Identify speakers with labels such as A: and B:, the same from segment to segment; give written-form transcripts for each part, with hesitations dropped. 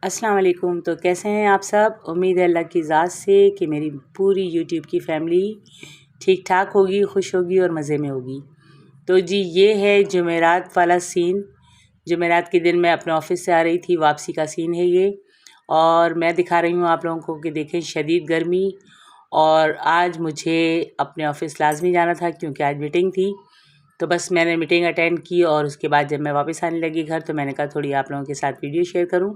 A: अस्सलाम वालेकुम। तो कैसे हैं आप सब? उम्मीद है अल्लाह की ज़ात से कि मेरी पूरी यूट्यूब की फैमिली ठीक ठाक होगी, खुश होगी और मज़े में होगी। तो जी ये है जुमेरात वाला सीन। जुमेरात के दिन मैं अपने ऑफ़िस से आ रही थी, वापसी का सीन है ये। और मैं दिखा रही हूँ आप लोगों को कि देखें शदीद गर्मी। और आज मुझे अपने ऑफ़िस लाज़मी जाना था क्योंकि आज मीटिंग थी। तो बस मैंने मीटिंग अटेंड की और उसके बाद जब मैं वापस आने लगी घर तो मैंने कहा थोड़ी आप लोगों के साथ वीडियो शेयर करूं।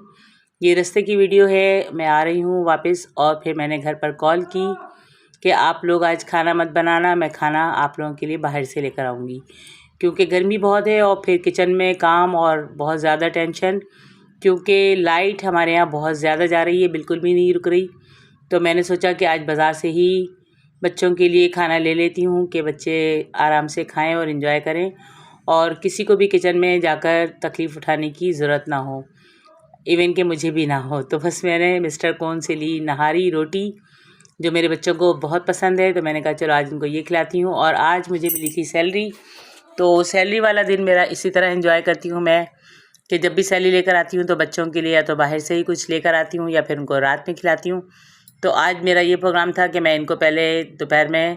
A: ये रास्ते की वीडियो है, मैं आ रही हूं वापस। और फिर मैंने घर पर कॉल की कि आप लोग आज खाना मत बनाना, मैं खाना आप लोगों के लिए बाहर से लेकर आऊँगी क्योंकि गर्मी बहुत है और फिर किचन में काम और बहुत ज़्यादा टेंशन, क्योंकि लाइट हमारे यहाँ बहुत ज़्यादा जा रही है, बिल्कुल भी नहीं रुक रही। तो मैंने सोचा कि आज बाज़ार से ही बच्चों के लिए खाना ले लेती हूँ कि बच्चे आराम से खाएं और इन्जॉय करें और किसी को भी किचन में जाकर तकलीफ़ उठाने की ज़रूरत ना हो, इवन कि मुझे भी ना हो। तो बस मैंने मिस्टर कॉर्न से ली नहारी रोटी जो मेरे बच्चों को बहुत पसंद है। तो मैंने कहा चलो आज उनको ये खिलाती हूँ। और आज मुझे मिली थी सैलरी, तो सैलरी वाला दिन मेरा इसी तरह एंजॉय करती हूँ मैं कि जब भी सैलरी लेकर आती हूँ तो बच्चों के लिए या तो बाहर से ही कुछ लेकर आती हूँ या फिर उनको रात में खिलाती हूँ। तो आज मेरा ये प्रोग्राम था कि मैं इनको पहले दोपहर में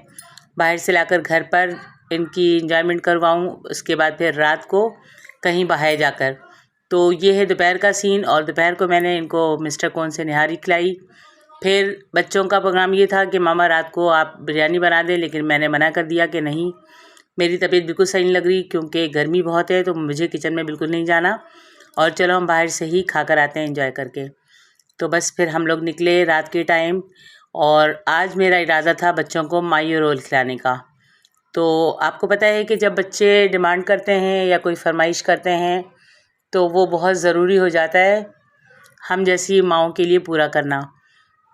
A: बाहर से लाकर घर पर इनकी इंजॉयमेंट करवाऊँ, उसके बाद फिर रात को कहीं बाहर जाकर। तो ये है दोपहर का सीन। और दोपहर को मैंने इनको मिस्टर कॉर्न से निहारी खिलाई। फिर बच्चों का प्रोग्राम ये था कि मामा रात को आप बिरयानी बना दें, लेकिन मैंने मना कर दिया कि नहीं, मेरी तबीयत बिल्कुल सही नहीं लग रही क्योंकि गर्मी बहुत है, तो मुझे किचन में बिल्कुल नहीं जाना और चलो हम बाहर से ही खा कर आते हैं एंजॉय करके। तो बस फिर हम लोग निकले रात के टाइम और आज मेरा इरादा था बच्चों को मायो रोल खिलाने का। तो आपको पता है कि जब बच्चे डिमांड करते हैं या कोई फरमाइश करते हैं तो वो बहुत ज़रूरी हो जाता है हम जैसी माँओं के लिए पूरा करना।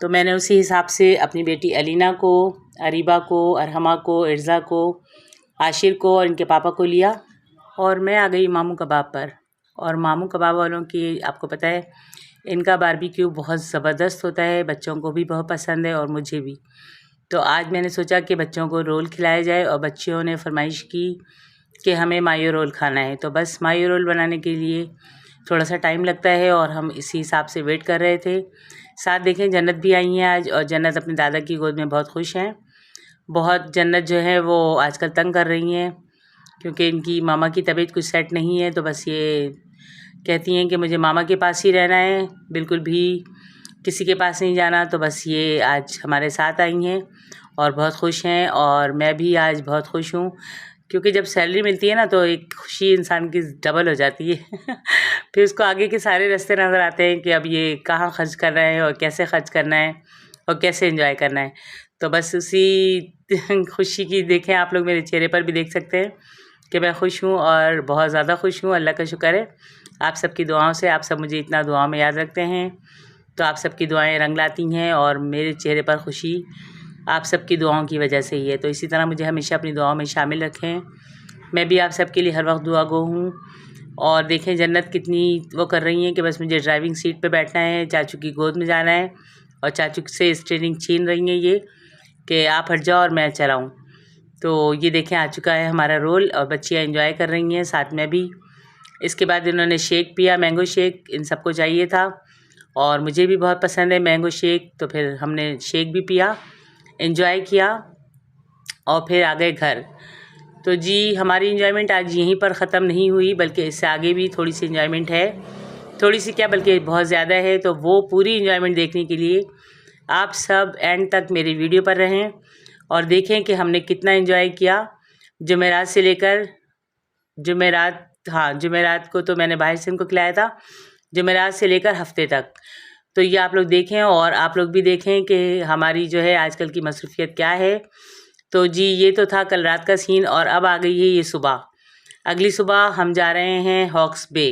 A: तो मैंने उसी हिसाब से अपनी बेटी अलीना को, अरीबा को, अरहमा को, इर्ज़ा को, आशिर को और इनके पापा को लिया और मैं आ गई मामू कबाब पर। और मामू कबाब वालों की आपको पता है इनका बारबेक्यू बहुत ज़बरदस्त होता है, बच्चों को भी बहुत पसंद है और मुझे भी। तो आज मैंने सोचा कि बच्चों को रोल खिलाया जाए और बच्चियों ने फरमाइश की कि हमें मायो रोल खाना है। तो बस मायो रोल बनाने के लिए थोड़ा सा टाइम लगता है और हम इसी हिसाब से वेट कर रहे थे। साथ देखें जन्नत भी आई हैं आज और जन्नत अपने दादा की गोद में बहुत खुश हैं। बहुत जन्नत जो है वो आजकल तंग कर रही हैं क्योंकि इनकी मामा की तबीयत कुछ सेट नहीं है। तो बस ये कहती हैं कि मुझे मामा के पास ही रहना है, बिल्कुल भी किसी के पास नहीं जाना। तो बस ये आज हमारे साथ आई हैं और बहुत खुश हैं और मैं भी आज बहुत खुश हूँ क्योंकि जब सैलरी मिलती है ना तो एक खुशी इंसान की डबल हो जाती है फिर उसको आगे के सारे रास्ते नज़र आते हैं कि अब ये कहाँ खर्च कर रहे हैं और कैसे खर्च करना है और कैसे एंजॉय करना है। तो बस उसी खुशी की देखें आप लोग मेरे चेहरे पर भी देख सकते हैं कि मैं खुश हूँ और बहुत ज़्यादा खुश हूँ। अल्लाह का शुक्र है आप सबकी दुआओं से, आप सब मुझे इतना दुआओं में याद रखते हैं। तो आप सबकी दुआएं रंग लाती हैं और मेरे चेहरे पर खुशी आप सबकी दुआओं की वजह से ही है। तो इसी तरह मुझे हमेशा अपनी दुआओं में शामिल रखें। मैं भी आप सबके लिए हर वक्त दुआ गो हूँ। और देखें जन्नत कितनी वो कर रही हैं कि बस मुझे ड्राइविंग सीट पे बैठना है, चाचू की गोद में जाना है और चाचू से स्टीयरिंग छीन रही हैं ये कि आप हट जाओ और मैं चलाऊँ। तो ये देखें आ चुका है हमारा रोल और बच्चियाँ एंजॉय कर रही हैं, साथ में भी। इसके बाद इन्होंने शेक पिया, मैंगो शेक, इन सबको चाहिए था और मुझे भी बहुत पसंद है मैंगो शेक। तो फिर हमने शेक भी पिया, एंजॉय किया और फिर आ गए घर। तो जी हमारी एंजॉयमेंट आज यहीं पर ख़त्म नहीं हुई बल्कि इससे आगे भी थोड़ी सी एंजॉयमेंट है, थोड़ी सी क्या बल्कि बहुत ज़्यादा है। तो वो पूरी एंजॉयमेंट देखने के लिए आप सब एंड तक मेरी वीडियो पर रहें और देखें कि हमने कितना एंजॉय किया। जुमेरात से लेकर जुमेरात, हाँ जुमेरात को तो मैंने बाहर से इनको खिलाया था, जुमेरात से लेकर हफ्ते तक। तो ये आप लोग देखें और आप लोग भी देखें कि हमारी जो है आजकल की मसरूफ़ियत क्या है। तो जी ये तो था कल रात का सीन और अब आ गई है ये सुबह। अगली सुबह हम जा रहे हैं हॉक्स बे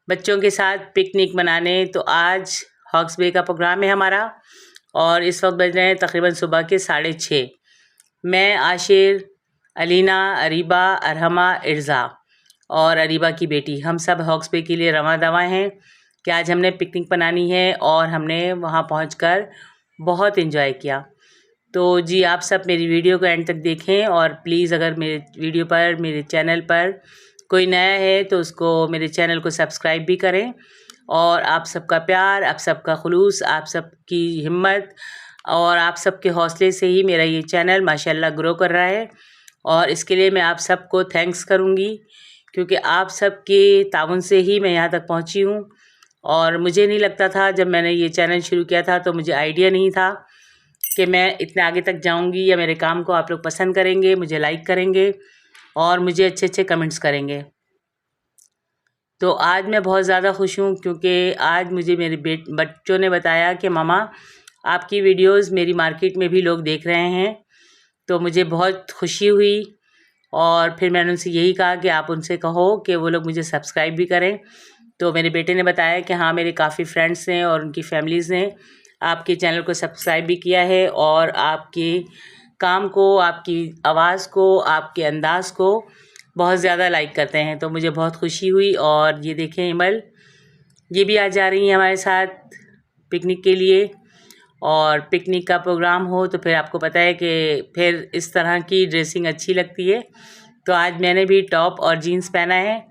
A: बच्चों के साथ पिकनिक मनाने। तो आज हॉक्स बे का प्रोग्राम है हमारा और इस वक्त बज रहे हैं तकरीबन सुबह के 6:30। मैं, आशिर, अलीना, अरीबा, अरहमा, इर्ज़ा और अरीबा की बेटी हम सब हॉक्स बे के लिए रवां दवा हैं कि आज हमने पिकनिक बनानी है और हमने वहाँ पहुँचकर बहुत एंजॉय किया। तो जी आप सब मेरी वीडियो को एंड तक देखें और प्लीज़ अगर मेरे वीडियो पर, मेरे चैनल पर कोई नया है तो उसको, मेरे चैनल को सब्सक्राइब भी करें और आप सबका प्यार, आप सबका खुलूस, आप सबकी हिम्मत और आप सबके हौसले से ही मेरा ये चैनल माशाल्लाह ग्रो कर रहा है। और इसके लिए मैं आप सबको थैंक्स करूँगी, क्योंकि आप सबके ताउन से ही मैं यहाँ तक पहुँची हूँ। और मुझे नहीं लगता था, जब मैंने ये चैनल शुरू किया था तो मुझे आइडिया नहीं था कि मैं इतने आगे तक जाऊँगी, या मेरे काम को आप लोग पसंद करेंगे, मुझे लाइक करेंगे और मुझे अच्छे अच्छे कमेंट्स करेंगे। तो आज मैं बहुत ज़्यादा खुश हूँ, क्योंकि आज मुझे मेरे बच्चों ने बताया कि मामा आपकी वीडियोस मेरी मार्केट में भी लोग देख रहे हैं। तो मुझे बहुत खुशी हुई और फिर मैंने उनसे यही कहा कि आप उनसे कहो कि वो लोग मुझे सब्सक्राइब भी करें। तो मेरे बेटे ने बताया कि हाँ, मेरे काफ़ी फ्रेंड्स हैं और उनकी फैमिलीज़ ने आपके चैनल को सब्सक्राइब भी किया है और आपके काम को, आपकी आवाज़ को, आपके अंदाज़ को बहुत ज़्यादा लाइक करते हैं। तो मुझे बहुत खुशी हुई। और ये देखें हिमल, ये भी आज जा रही हैं हमारे साथ पिकनिक के लिए। और पिकनिक का प्रोग्राम हो तो फिर आपको पता है कि फिर इस तरह की ड्रेसिंग अच्छी लगती है। तो आज मैंने भी टॉप और जीन्स पहना है,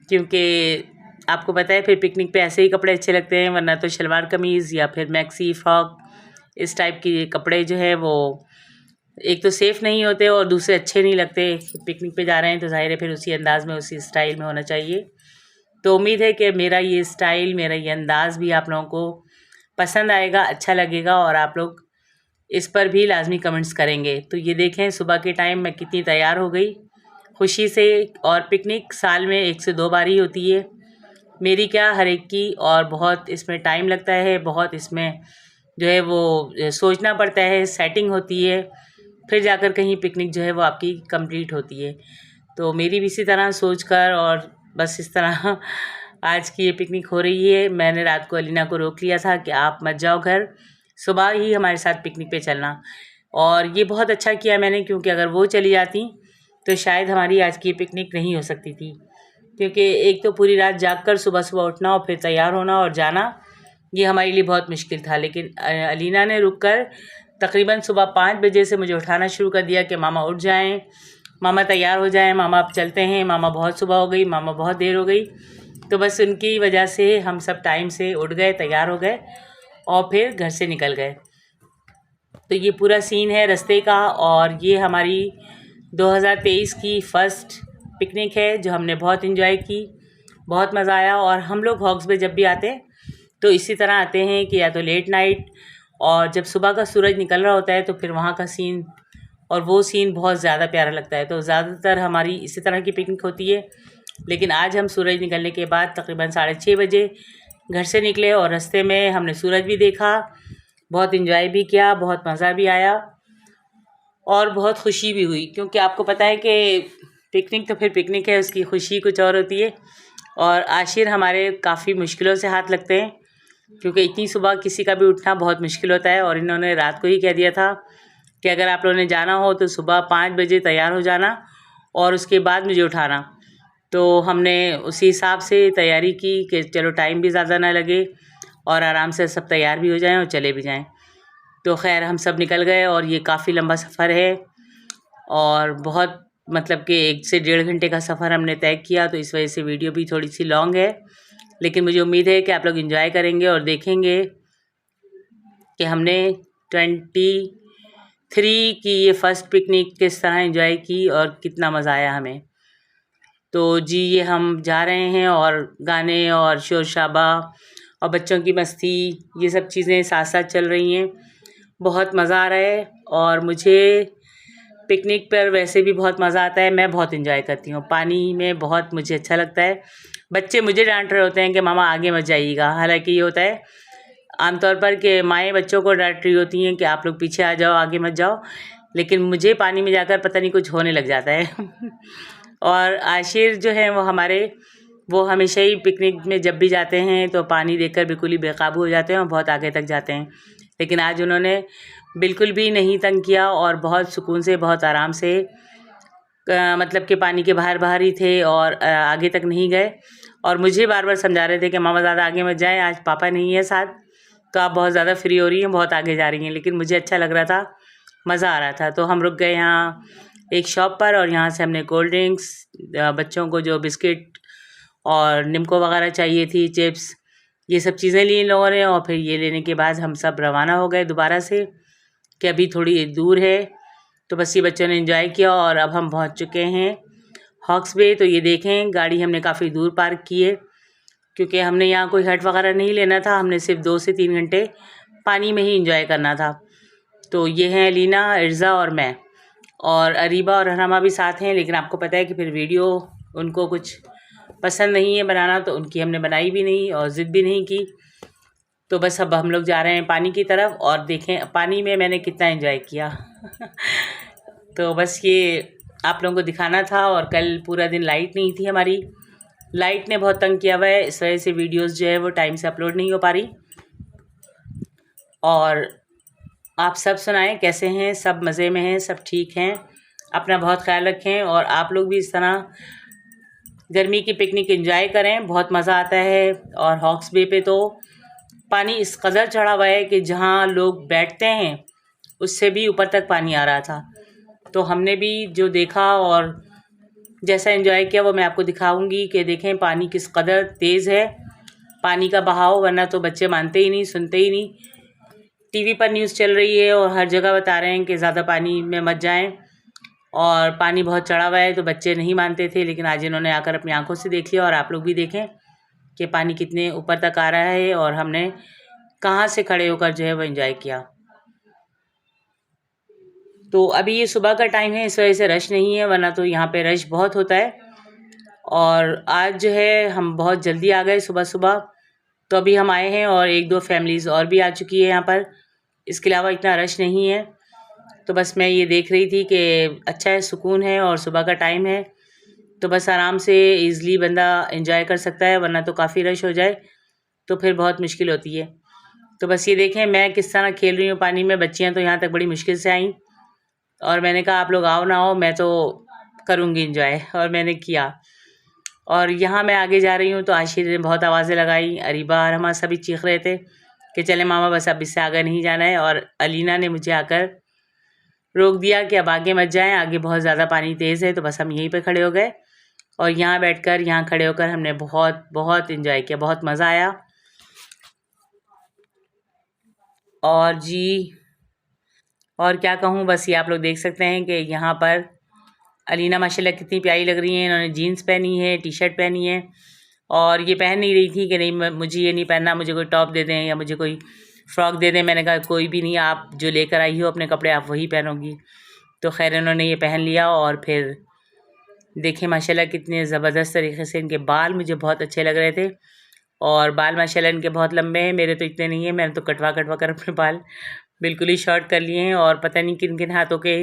A: क्योंकि आपको पता है फिर पिकनिक पे ऐसे ही कपड़े अच्छे लगते हैं, वरना तो शलवार कमीज़ या फिर मैक्सी फ्रॉक इस टाइप के कपड़े जो है वो एक तो सेफ़ नहीं होते और दूसरे अच्छे नहीं लगते। पिकनिक पे जा रहे हैं तो ज़ाहिर है फिर उसी अंदाज़ में, उसी स्टाइल में होना चाहिए। तो उम्मीद है कि मेरा ये स्टाइल, मेरा ये अंदाज़ भी आप लोगों को पसंद आएगा, अच्छा लगेगा और आप लोग इस पर भी लाजमी कमेंट्स करेंगे। तो ये देखें सुबह के टाइम मैं कितनी तैयार हो गई खुशी से। और पिकनिक साल में 1 से 2 बार ही होती है, मेरी क्या हर एक की। और बहुत इसमें टाइम लगता है, बहुत इसमें जो है वो सोचना पड़ता है, सेटिंग होती है, फिर जाकर कहीं पिकनिक जो है वो आपकी कंप्लीट होती है। तो मेरी भी इसी तरह सोच कर और बस इस तरह आज की ये पिकनिक हो रही है। मैंने रात को अलीना को रोक लिया था कि आप मत जाओ घर, सुबह ही हमारे साथ पिकनिक पे चलना। और ये बहुत अच्छा किया मैंने, क्योंकि अगर वो चली जाती तो शायद हमारी आज की पिकनिक नहीं हो सकती थी। क्योंकि एक तो पूरी रात जागकर सुबह सुबह उठना और फिर तैयार होना और जाना, ये हमारे लिए बहुत मुश्किल था। लेकिन अलीना ने रुककर तकरीबन सुबह 5 बजे से मुझे उठाना शुरू कर दिया कि मामा उठ जाएं, मामा तैयार हो जाएं, मामा अब चलते हैं, मामा बहुत सुबह हो गई, मामा बहुत देर हो गई। तो बस उनकी वजह से हम सब टाइम से उठ गए, तैयार हो गए और फिर घर से निकल गए। तो ये पूरा सीन है रास्ते का। और ये हमारी 2023 की फ़र्स्ट पिकनिक है जो हमने बहुत इन्जॉय की, बहुत मज़ा आया। और हम लोग हॉक्स पे जब भी आते हैं तो इसी तरह आते हैं कि या तो लेट नाइट, और जब सुबह का सूरज निकल रहा होता है तो फिर वहाँ का सीन, और वो सीन बहुत ज़्यादा प्यारा लगता है। तो ज़्यादातर हमारी इसी तरह की पिकनिक होती है। लेकिन आज हम सूरज निकलने के बाद तकरीबन 6:30 बजे घर से निकले और रास्ते में हमने सूरज भी देखा, बहुत इन्जॉय भी किया, बहुत मज़ा भी आया और बहुत खुशी भी हुई। क्योंकि आपको पता है कि पिकनिक तो फिर पिकनिक है, उसकी खुशी कुछ और होती है। और आशिर हमारे काफ़ी मुश्किलों से हाथ लगते हैं, क्योंकि इतनी सुबह किसी का भी उठना बहुत मुश्किल होता है। और इन्होंने रात को ही कह दिया था कि अगर आप लोगों ने जाना हो तो सुबह 5 बजे तैयार हो जाना और उसके बाद मुझे उठाना। तो हमने उसी हिसाब से तैयारी की कि चलो टाइम भी ज़्यादा ना लगे और आराम से सब तैयार भी हो जाएं और चले भी जाएं। तो खैर हम सब निकल गए और ये काफ़ी लंबा सफ़र है और बहुत मतलब कि 1 से 1.5 घंटे का सफ़र हमने तय किया। तो इस वजह से वीडियो भी थोड़ी सी लॉन्ग है, लेकिन मुझे उम्मीद है कि आप लोग एंजॉय करेंगे और देखेंगे कि हमने 23 की ये फ़र्स्ट पिकनिक किस तरह एंजॉय की और कितना मज़ा आया हमें। तो जी ये हम जा रहे हैं और गाने और शोर शराबा और बच्चों की मस्ती, ये सब चीज़ें साथ साथ चल रही हैं। बहुत मज़ा आ रहा है और मुझे पिकनिक पर वैसे भी बहुत मज़ा आता है। मैं बहुत एंजॉय करती हूँ, पानी में बहुत मुझे अच्छा लगता है। बच्चे मुझे डांट रहे होते हैं कि मामा आगे मत जाइएगा। हालांकि ये होता है आमतौर पर कि माएँ बच्चों को डांट रही होती हैं कि आप लोग पीछे आ जाओ, आगे मत जाओ, लेकिन मुझे पानी में जाकर पता नहीं कुछ होने लग जाता है। और आशिर जो है वो हमेशा ही पिकनिक में जब भी जाते हैं तो पानी देखकर बिल्कुल ही बेकाबू हो जाते हैं और बहुत आगे तक जाते हैं। लेकिन आज उन्होंने बिल्कुल भी नहीं तंग किया और बहुत सुकून से, बहुत आराम से मतलब कि पानी के बाहर ही थे और आगे तक नहीं गए। और मुझे बार बार समझा रहे थे कि मामा ज़्यादा आगे मत जाएं, आज पापा नहीं है साथ, तो आप बहुत ज़्यादा फ्री हो रही हैं, बहुत आगे जा रही हैं। लेकिन मुझे अच्छा लग रहा था, मज़ा आ रहा था। तो हम रुक गए यहाँ एक शॉप पर और यहाँ से हमने कोल्ड ड्रिंक्स, बच्चों को जो बिस्किट और निम्को वगैरह चाहिए थी, चिप्स, ये सब चीज़ें ली इन लोगों ने, और फिर ये लेने के बाद हम सब रवाना हो गए दोबारा से कि अभी थोड़ी दूर है। तो बस ये बच्चों ने एंजॉय किया और अब हम पहुंच चुके हैं हॉक्स बे। तो ये देखें, गाड़ी हमने काफ़ी दूर पार्क की है क्योंकि हमने यहाँ कोई हट वगैरह नहीं लेना था, हमने सिर्फ 2 से 3 घंटे पानी में ही इंजॉय करना था। तो ये हैं लीना, इर्ज़ा और मैं, और अरीबा और हरामा भी साथ हैं, लेकिन आपको पता है कि फिर वीडियो उनको कुछ पसंद नहीं है बनाना, तो उनकी हमने बनाई भी नहीं और ज़िद भी नहीं की। तो बस अब हम लोग जा रहे हैं पानी की तरफ, और देखें पानी में मैंने कितना एंजॉय किया। तो बस ये आप लोगों को दिखाना था। और कल पूरा दिन लाइट नहीं थी हमारी, लाइट ने बहुत तंग किया हुआ है, इस वजह से वीडियोस जो है वो टाइम से अपलोड नहीं हो पा रही। और आप सब सुनाएं कैसे हैं, सब मज़े में हैं, सब ठीक हैं, अपना बहुत ख्याल रखें, और आप लोग भी इस तरह गर्मी की पिकनिक एंजॉय करें, बहुत मज़ा आता है। और हॉक्स बे पे तो पानी इस कदर चढ़ा हुआ है कि जहाँ लोग बैठते हैं उससे भी ऊपर तक पानी आ रहा था। तो हमने भी जो देखा और जैसा एंजॉय किया वो मैं आपको दिखाऊंगी कि देखें पानी किस कदर तेज़ है, पानी का बहाव, वरना तो बच्चे मानते ही नहीं, सुनते ही नहीं। टीवी पर न्यूज़ चल रही है और हर जगह बता रहे हैं कि ज़्यादा पानी में मत जाएं, और पानी बहुत चढ़ा हुआ है, तो बच्चे नहीं मानते थे, लेकिन आज इन्होंने आकर अपनी आंखों से देख लिया। और आप लोग भी देखें कि पानी कितने ऊपर तक आ रहा है और हमने कहाँ से खड़े होकर जो है वो एंजॉय किया। तो अभी ये सुबह का टाइम है, इस वजह से रश नहीं है, वरना तो यहाँ पे रश बहुत होता है। और आज जो है हम बहुत जल्दी आ गए सुबह सुबह, तो अभी हम आए हैं और 1-2 फैमिलीज़ और भी आ चुकी है यहाँ पर, इसके अलावा इतना रश नहीं है। तो बस मैं ये देख रही थी कि अच्छा है, सुकून है और सुबह का टाइम है, तो बस आराम से ईज़िली बंदा एंजॉय कर सकता है, वरना तो काफ़ी रश हो जाए तो फिर बहुत मुश्किल होती है। तो बस ये देखें मैं किस तरह खेल रही हूँ पानी में, बच्चियाँ तो यहाँ तक बड़ी मुश्किल से आईं, और मैंने कहा आप लोग आओ ना आओ, मैं तो करूँगी एंजॉय, और मैंने किया। और यहाँ मैं आगे जा रही हूँ तो आशिर ने बहुत आवाज़ें लगाई, अरीबा और हमारा सभी चीख रहे थे कि चले मामा बस अब इससे आगे नहीं जाना है, और अलीना ने मुझे आकर रोक दिया कि अब आगे मत जाएं, आगे बहुत ज़्यादा पानी तेज़ है। तो बस हम यहीं पे खड़े हो गए और यहाँ बैठकर, यहाँ खड़े होकर हमने बहुत बहुत एंजॉय किया, बहुत मज़ा आया। और जी और क्या कहूँ, बस ये आप लोग देख सकते हैं कि यहाँ पर अलीना माशाल्लाह कितनी प्यारी लग रही हैं। इन्होंने जीन्स पहनी है, टी शर्ट पहनी है, और ये पहन नहीं रही थी कि नहीं मुझे ये नहीं पहनना, मुझे कोई टॉप दे दें या मुझे कोई फ़्रॉक दे दें। मैंने कहा कोई भी नहीं, आप जो लेकर आई हो अपने कपड़े आप वही पहनोगी। तो खैर इन्होंने ये पहन लिया, और फिर देखें माशाल्लाह कितने ज़बरदस्त तरीके से इनके बाल मुझे बहुत अच्छे लग रहे थे, और बाल माशाल्लाह इनके बहुत लंबे हैं, मेरे तो इतने नहीं हैं, मैंने तो कटवा कटवा कर अपने बाल बिल्कुल ही शॉर्ट कर लिए हैं। और पता नहीं किन किन हाथों के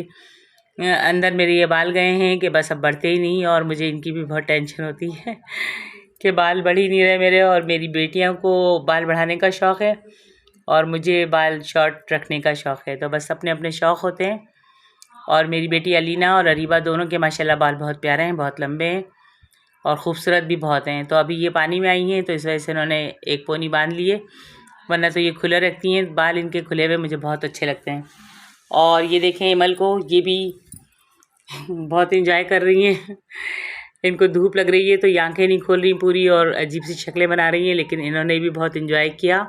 A: अंदर मेरे ये बाल गए हैं कि बस अब बढ़ते ही नहीं, और मुझे इनकी भी बहुत टेंशन होती है कि बाल बढ़ ही नहीं रहे मेरे। और मेरी बेटियों को बाल बढ़ाने का शौक़ है और मुझे बाल शॉर्ट रखने का शौक़ है, तो बस अपने अपने शौक़ होते हैं। और मेरी बेटी अलीना और अरीबा दोनों के माशाल्लाह बाल बहुत प्यारे हैं, बहुत लंबे हैं और ख़ूबसूरत भी बहुत हैं। तो अभी ये पानी में आई हैं तो इस वजह से इन्होंने एक पोनी बांध लिए, वरना तो ये खुले रखती हैं, बाल इनके खुले हुए मुझे बहुत अच्छे लगते हैं। और ये देखें इमल को, ये भी बहुत इंजॉय कर रही हैं। इनको धूप लग रही है तो ये आँखें नहीं खोल रही पूरी और अजीब सी शक्लें बना रही हैं, लेकिन इन्होंने भी बहुत इंजॉय किया,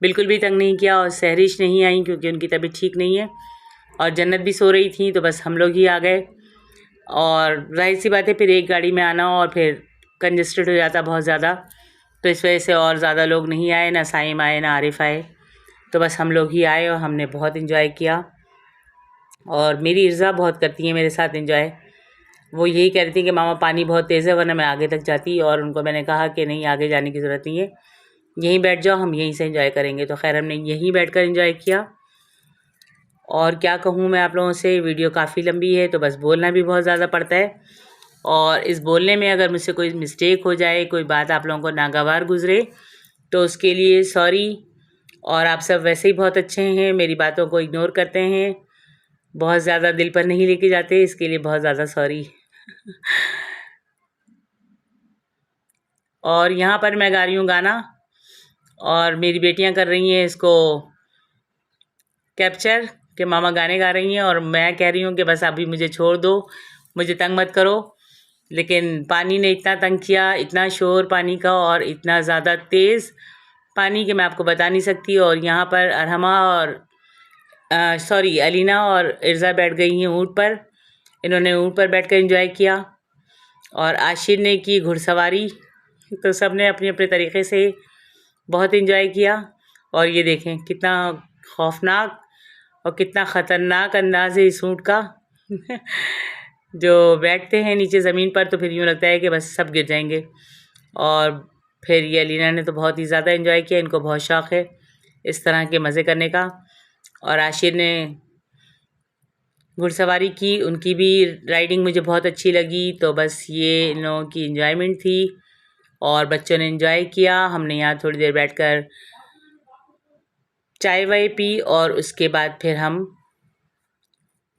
A: बिल्कुल भी तंग नहीं किया। और सहरिश नहीं आई क्योंकि उनकी तबीयत ठीक नहीं है, और जन्नत भी सो रही थी, तो बस हम लोग ही आ गए। और जाहिर सी बात है फिर एक गाड़ी में आना और फिर कंजस्टेड हो जाता बहुत ज़्यादा, तो इस वजह से और ज़्यादा लोग नहीं आए, ना साइम आए ना आरिफ आए, तो बस हम लोग ही आए और हमने बहुत इंजॉय किया। और मेरी इर्ज़ा बहुत करती है मेरे साथ इंजॉय, वो यही कह रही थी कि मामा पानी बहुत तेज़ है वरना मैं आगे तक जाती, और उनको मैंने कहा कि नहीं आगे जाने की ज़रूरत नहीं है, यहीं बैठ जाओ, हम यहीं से इंजॉय करेंगे। तो खैर हमने यहीं बैठकर इंजॉय किया। और क्या कहूँ मैं आप लोगों से, वीडियो काफ़ी लंबी है तो बस बोलना भी बहुत ज़्यादा पड़ता है, और इस बोलने में अगर मुझसे कोई मिस्टेक हो जाए, कोई बात आप लोगों को नागवार गुज़रे, तो उसके लिए सॉरी। और आप सब वैसे ही बहुत अच्छे हैं, मेरी बातों को इग्नोर करते हैं, बहुत ज़्यादा दिल पर नहीं लेके जाते, इसके लिए बहुत ज़्यादा सॉरी। और यहाँ पर मैं गा रही हूँ गाना, और मेरी बेटियाँ कर रही हैं इसको कैप्चर कि मामा गाने गा रही हैं, और मैं कह रही हूँ कि बस अभी मुझे छोड़ दो, मुझे तंग मत करो। लेकिन पानी ने इतना तंग किया, इतना शोर पानी का और इतना ज़्यादा तेज़, पानी के मैं आपको बता नहीं सकती। और यहाँ पर अरहमा और अलीना और इर्ज़ा बैठ गई हैं ऊँट पर। इन्होंने ऊँट पर बैठकर एंजॉय किया और आशिर ने की घुड़सवारी। तो सब ने अपने अपने तरीक़े से बहुत एंजॉय किया। और ये देखें कितना खौफनाक और कितना ख़तरनाक अंदाज़ है इस ऊँट का जो बैठते हैं नीचे ज़मीन पर तो फिर यूँ लगता है कि बस सब गिर जाएंगे। और फिर ये अलीना ने तो बहुत ही ज़्यादा एंजॉय किया, इनको बहुत शौक़ है इस तरह के मज़े करने का। और आशिर ने घुड़सवारी की, उनकी भी राइडिंग मुझे बहुत अच्छी लगी। तो बस ये इन लोगों की एंजॉयमेंट थी और बच्चों ने एंजॉय किया। हमने यहाँ थोड़ी देर बैठकर चाय वाय पी और उसके बाद फिर हम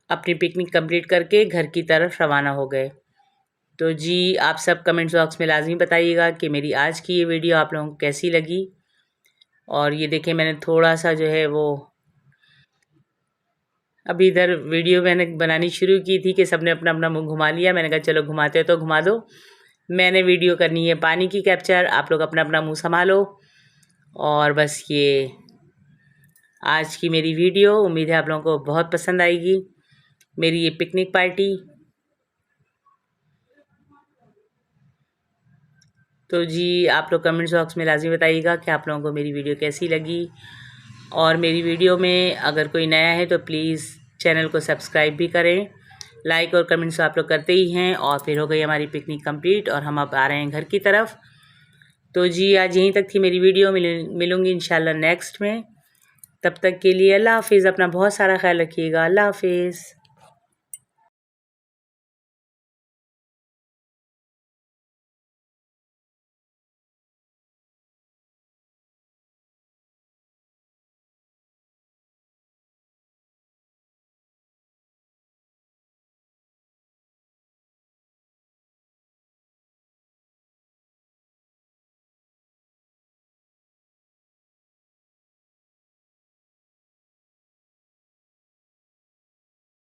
A: अपनी पिकनिक कंप्लीट करके घर की तरफ रवाना हो गए। तो जी आप सब कमेंट्स बॉक्स में लाजमी बताइएगा कि मेरी आज की ये वीडियो आप लोगों को कैसी लगी। और ये देखें मैंने थोड़ा सा जो है वो अभी इधर वीडियो मैंने बनानी शुरू की थी कि सबने अपना अपना मुंह घुमा लिया। मैंने कहा चलो घुमाते हो तो घुमा दो, मैंने वीडियो करनी है पानी की कैप्चर, आप लोग अपना अपना मुंह संभालो। और बस ये आज की मेरी वीडियो, उम्मीद है आप लोगों को बहुत पसंद आएगी मेरी ये पिकनिक पार्टी। तो जी आप लोग कमेंट्स बॉक्स में लाजमी बताइएगा कि आप लोगों को मेरी वीडियो कैसी लगी। और मेरी वीडियो में अगर कोई नया है तो प्लीज़ चैनल को सब्सक्राइब भी करें। लाइक और कमेंट्स आप लोग करते ही हैं। और फिर हो गई हमारी पिकनिक कंप्लीट और हम अब आ रहे हैं घर की तरफ। तो जी आज यहीं तक थी मेरी वीडियो, मिलूँगी इंशाल्लाह नेक्स्ट में। तब तक के लिए अल्लाह हाफिज़, अपना बहुत सारा ख्याल रखिएगा। अल्लाह हाफिज़।